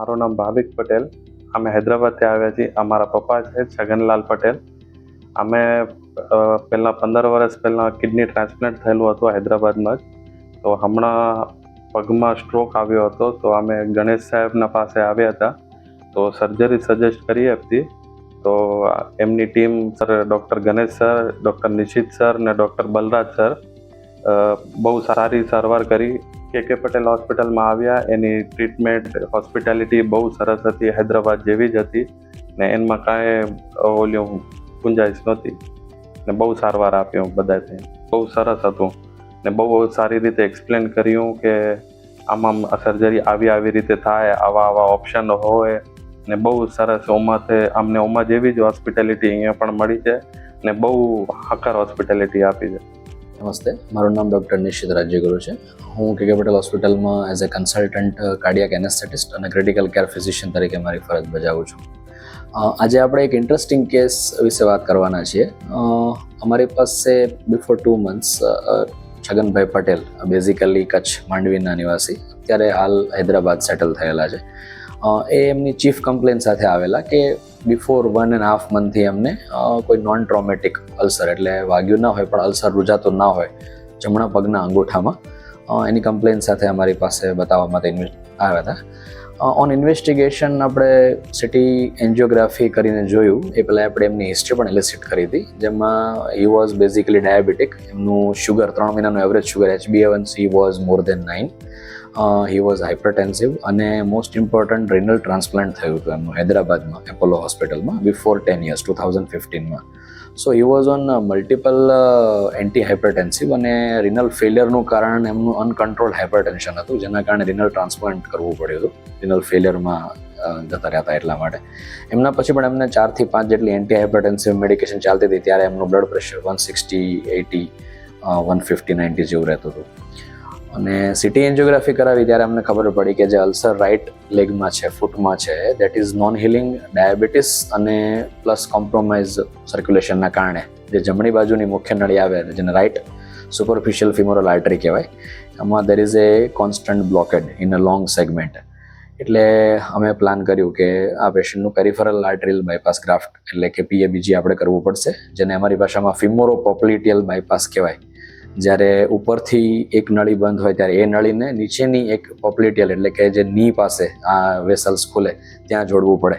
મારું નામ ભાવિક પટેલ. અમે હૈદરાબાદથી આવ્યા છીએ. અમારા પપ્પા છે છગનલાલ પટેલ. અમે પહેલાં 15 વર્ષ પહેલાં કિડની ટ્રાન્સપ્લાન્ટ થયેલું હતું હૈદરાબાદમાં જ. તો હમણાં પગમાં સ્ટ્રોક આવ્યો હતો, તો અમે ગણેશ સાહેબના પાસે આવ્યા હતા. તો સર્જરી સજેસ્ટ કરી હતી. તો એમની team sir doctor Ganesh sir, doctor Nishit sir ને ડૉક્ટર બલરાજ સર બહુ સારી સારવાર કરી. કે પટેલ હોસ્પિટલમાં આવ્યા. એની ટ્રીટમેન્ટ હોસ્પિટાલિટી બહુ સરસ હતી, હૈદરાબાદ જેવી જ હતી ને એમાં કાંઈ ગુંજાઈશ નહોતી ને બહુ સારવાર આપ્યું બધાથી. બહુ સરસ હતું ને બહુ સારી રીતે એક્સપ્લેન કર્યું કે આમાં સર્જરી આવી રીતે થાય, આવા ઓપ્શન હોય ને બહુ સરસ. અમને ઓમાં જેવી જ હોસ્પિટાલિટી અહીંયા પણ મળી છે ને બહુ હક્કર હોસ્પિટાલિટી આપી છે. નમસ્તે, મારું નામ ડૉક્ટર નિશિત રાજ્યગુરુ છે. હું કે પટેલ હોસ્પિટલમાં as a consultant cardiac anaesthetist અને ક્રિટિકલ કેર ફિઝિશિયન તરીકે મારી ફરજ બજાવું છું. આજે આપણે એક ઇન્ટરેસ્ટિંગ કેસ વિશે વાત કરવાના છીએ. અમારી પાસે before 2 months Chhaganbhai Patel, basically Kutch માંડવીના નિવાસી, અત્યારે હાલ હૈદરાબાદ સેટલ થયેલા છે. એ એમની ચીફ કમ્પ્લેન સાથે આવેલા કે બિફોર 1.5 monthથી એમને કોઈ નોન ટ્રોમેટિક અલ્સર, એટલે વાગ્યું ના હોય પણ અલ્સર રૂજાતું ના હોય જમણા પગના અંગૂઠામાં, એની કમ્પ્લેન સાથે અમારી પાસે બતાવવા માટે આવ્યા હતા. ઓન ઇન્વેસ્ટિગેશન આપણે સિટી એન્જિયોગ્રાફી કરીને જોયું. એ પહેલાં આપણે એમની હિસ્ટ્રી પણ એલિસિટ કરી હતી, જેમાં હી વોઝ બેઝિકલી ડાયાબિટિક. એમનું શુગર 3 મહિનાનું average sugar HbA1c was more than 9. He was hypertensive અને મોસ્ટ ઇમ્પોર્ટન્ટ રિનલ ટ્રાન્સપ્લાન્ટ થયું હતું એમનું હૈદરાબાદમાં એપોલો હોસ્પિટલમાં બિફોર 10 years 2015માં. So he was on multiple anti hypertensive અને રિનલ ફેલિયરનું કારણ એમનું અનકન્ટ્રોલ્ડ હાઇપરટેન્શન હતું, જેના કારણે રિનલ ટ્રાન્સપ્લાન્ટ કરવું પડ્યું હતું. રિનલ ફેલિયરમાં જતા રહેતા એટલા માટે. એમના પછી પણ એમને 4 થી 5 જેટલી એન્ટી હાઇપરટેન્સિવ મેડિકેશન ચાલતી હતી, ત્યારે એમનું બ્લડ પ્રેશર 160, 80, 150, 90 જેવું રહેતું હતું. અને સિટી એન્જિયોગ્રાફી કરાવી ત્યારે અમને ખબર પડી કે જે અલ્સર રાઇટ લેગમાં છે, ફૂટમાં છે, that is known healing diabetes અને પ્લસ કોમ્પ્રોમાઇઝ સર્ક્યુલેશનના કારણે જે જમણી બાજુની મુખ્ય નળી આવે, જેને રાઇટ સુપરફિશિયલ ફિમોરલ આર્ટરી કહેવાય, એમાં there is a constant blockade in a long segment. એટલે અમે પ્લાન કર્યું કે આ પેશન્ટનું પેરિફરલ આર્ટરિયલ બાયપાસ ગ્રાફ્ટ એટલે કે PABG આપણે કરવું પડશે, જેને અમારી ભાષામાં ફિમોરોપોપ્લિટિયલ બાયપાસ કહેવાય. જ્યારે ઉપરથી એક નળી બંધ હોય ત્યારે એ નળીને નીચેની એક પોપ્લિટિયલ એટલે કે જે ની પાસે આ વેસલ્સ ખુલે ત્યાં જોડવું પડે,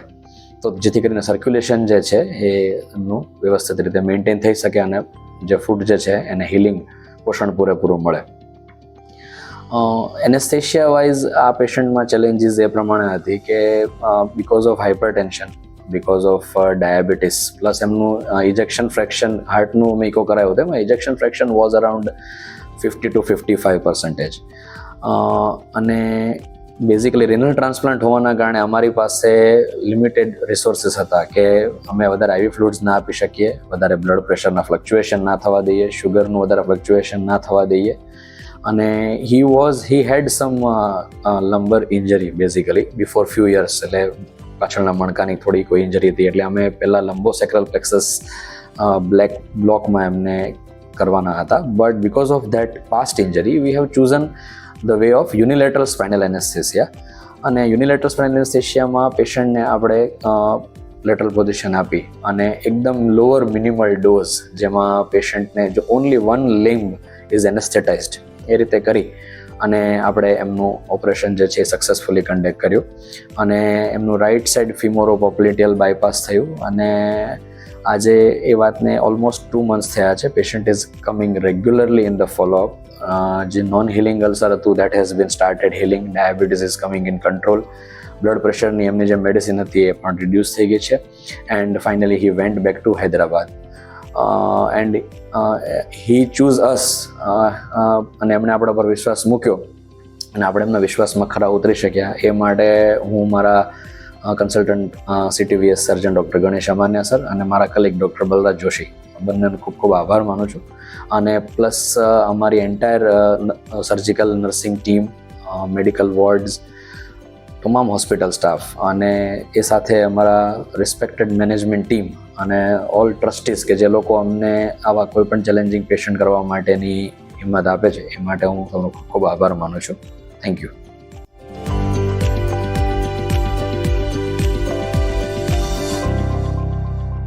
તો જેથી કરીને સર્ક્યુલેશન જે છે એ એમનું વ્યવસ્થિત રીતે મેન્ટેન થઈ શકે અને જે ફૂડ જે છે એને હિલિંગ પોષણ પૂરેપૂરું મળે. એનેસ્થેશિયા વાઇઝ આ પેશન્ટમાં ચેલેન્જીસ એ પ્રમાણે હતી કે because of hypertension, because of diabetes, plus એમનું ઇજેક્શન ફ્રેક્શન, હાર્ટનું મેં ઇકો કરાયું હતું, એમાં ejection fraction was around 50 to 55%. અને બેઝિકલી રિનલ ટ્રાન્સપ્લાન્ટ હોવાના કારણે અમારી પાસે લિમિટેડ રિસોર્સિસ હતા કે અમે વધારે આઈવી ફ્લુઇડ્સ ના આપી શકીએ, વધારે બ્લડ પ્રેશરના ફ્લક્ચ્યુએશન ના થવા દઈએ, શુગરનું વધારે ફ્લક્ચ્યુએશન ના થવા દઈએ. અને he had some lumbar injury basically before few years, એટલે પાછળના મણકાની થોડી કોઈ ઇન્જરી હતી. એટલે અમે પહેલાં લંબોસેક્રલ પ્લેક્સસ બ્લોકમાં એમને કરવાના હતા. But because of that past injury we have chosen the way of unilateral spinal anaesthesia. અને યુનિલેટરલ સ્પાઇનલ એનેસ્થેસિયામાં પેશન્ટને આપણે લેટરલ પોઝિશન આપી અને એકદમ લોઅર મિનિમલ ડોઝ, જેમાં પેશન્ટને જો ઓનલી 1 limb ઇઝ એનેસ્થેટાઇઝડ, એ રીતે કરી અને આપણે એમનું ઓપરેશન જે છે એ સક્સેસફુલી કન્ડક્ટ કર્યું. અને એમનું રાઇટ સાઇડ ફિમોરોપોપ્લિટિયલ બાયપાસ થયું. અને આજે એ વાતને ઓલમોસ્ટ 2 months થયા છે. Patient is coming regularly in the follow up. જે નોન હિલિંગ અલ્સર હતું that has been started healing, diabetes is coming in control, blood પ્રેશરની એમની જે મેડિસિન હતી એ પણ રિડ્યુસ થઈ ગઈ છે. And finally he went back to Hyderabad and he choose us. અને એમણે આપણા પર વિશ્વાસ મૂક્યો અને આપણે એમના વિશ્વાસમાં ખરા ઉતરી શક્યા. એ માટે હું મારા consultant CTVS surgeon doctor Ganesh Amanya sir અને મારા કલીગ ડૉક્ટર બલરાજ જોશી બંનેનો ખૂબ ખૂબ આભાર માનું છું. અને પ્લસ અમારી entire surgical nursing team, medical wards, તમામ હોસ્પિટલ સ્ટાફ અને એ સાથે અમારા રિસ્પેક્ટેડ મેનેજમેન્ટ ટીમ અને ઓલ ટ્રસ્ટીઝ કે જે લોકો અમને આવા કોઈ પણ ચેલેન્જિંગ પેશન્ટ કરવા માટેની હિંમત આપે છે, એ માટે હું તમને ખૂબ ખૂબ આભાર માનું છું. Thank you.